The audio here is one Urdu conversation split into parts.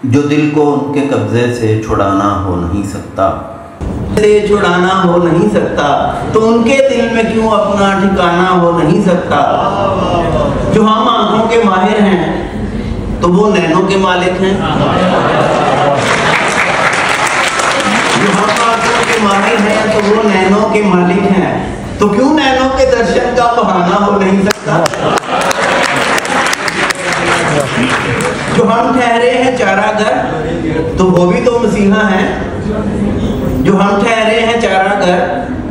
جو دل کو ان کے قبضے سے چھڑانا ہو نہیں سکتا، چھڑانا ہو نہیں سکتا، تو ان کے دل میں کیوں اپنا ٹھکانا ہو نہیں سکتا؟ جو ہم آنکھوں کے ماہر ہیں تو وہ نینوں کے مالک ہیں، جو ہم آنکھوں کے ماہر ہیں تو وہ نینوں کے مالک ہیں، تو کیوں نینوں کے درشن کا بہانہ ہو نہیں سکتا؟ جو ہم ٹھہرے ہیں چارہ گر تو وہ بھی تو مسیحا ہیں، جو ہم ٹھہرے ہیں چارہ گر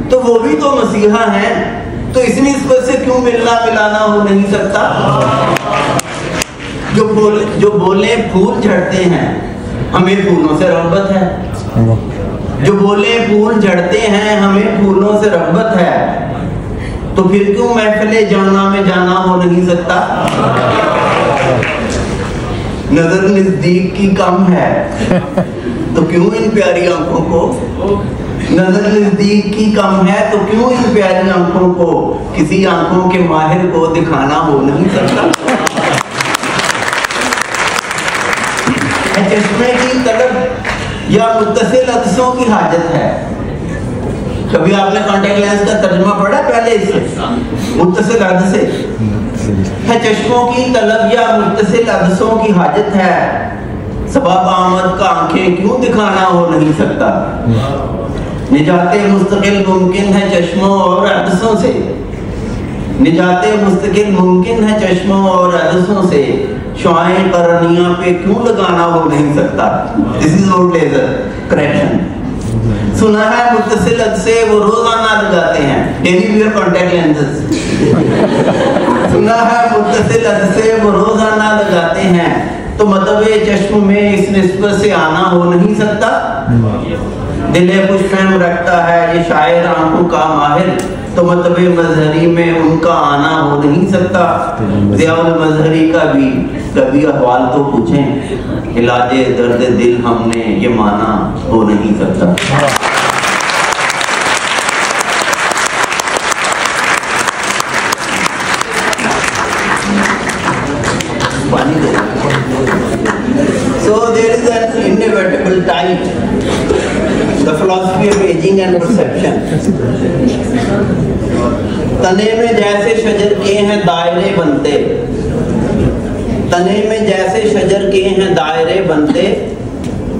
تو وہ بھی تو مسیحا ہیں، تو اس نسبت سے کیوں ملنا ملانا ہو نہیں سکتا؟ جو بولے پھول جھڑتے ہیں، ہمیں پھولوں سے رغبت ہے، جو بولے پھول جھڑتے ہیں ہمیں پھولوں سے رغبت ہے، تو پھر کیوں محفل جانا میں جانا ہو نہیں سکتا؟ نظر نزدیک کی کم ہے تو کیوں ان پیاری آنکھوں کو، نظر نزدیک کی کم ہے تو کیوں ان پیاری آنکھوں کو کسی آنکھوں کے ماہر کو دکھانا ہو نہیں سکتا؟ چشمے کی طلب یا متصل عدسوں کی حاجت ہے۔ کبھی آپ نے کانٹیکٹ لینس کا ترجمہ پڑھا پہلے اس سے؟ متصل عدسے ہے، چشموں کی طلب یا متصل عدسوں کی حاجت ہے، سبب آمد کا آنکھیں کیوں دکھانا ہو نہیں سکتا؟ نجات مستقل ممکن ہے چشموں اور عدسوں سے، نجات مستقل ممکن ہے چشموں اور عدسوں سے، شعائیں قرنیہ پہ کیوں لگانا ہو نہیں سکتا؟ This is old laser correction۔ سنا ہے متصل عدسے وہ روزانہ لگاتے ہیں، ڈیلی ویئر کانٹیکٹ لینسز، سنا ہے متصل عدسے وہ روزانہ لگاتے ہیں، تو مطلب چشم میں اس نسبت سے آنا ہو نہیں سکتا؟ دل پشم رکھتا ہے یہ شاعر آنکھوں کا ماہر، تو مطلب مظہری میں ان کا آنا ہو نہیں سکتا؟ ضیاء المظہری کا بھی کبھی احوال تو پوچھیں، علاج درد دل ہم نے یہ مانا ہو نہیں سکتا۔ So there is an inevitable tide, the philosophy of aging and perception۔ تنے میں جیسے شجر کے ہیں دائرے بنتے، تنے میں جیسے شجر کے ہیں دائرے بنتے،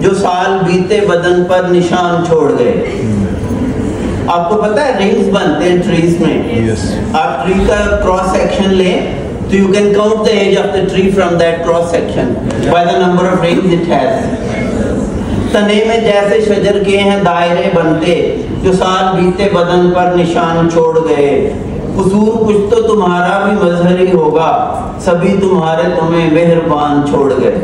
جو سال بیتے بدن پر نشان چھوڑ گئے۔ آپ کو پتہ ہے رنگز بنتے ہیں ٹریز میں، آپ ٹری کا کراس سیکشن لیں تو you can count the age of the tree from that cross section by the number of rings it has۔ تنے میں جیسے شجر کے ہیں دائرے بنتے، جو سال بیتے بدن پر نشان چھوڑ گئے، قصور کچھ تو تمہارا بھی مظہری ہوگا، سبھی تمہارے تمہیں مہربان چھوڑ گئے۔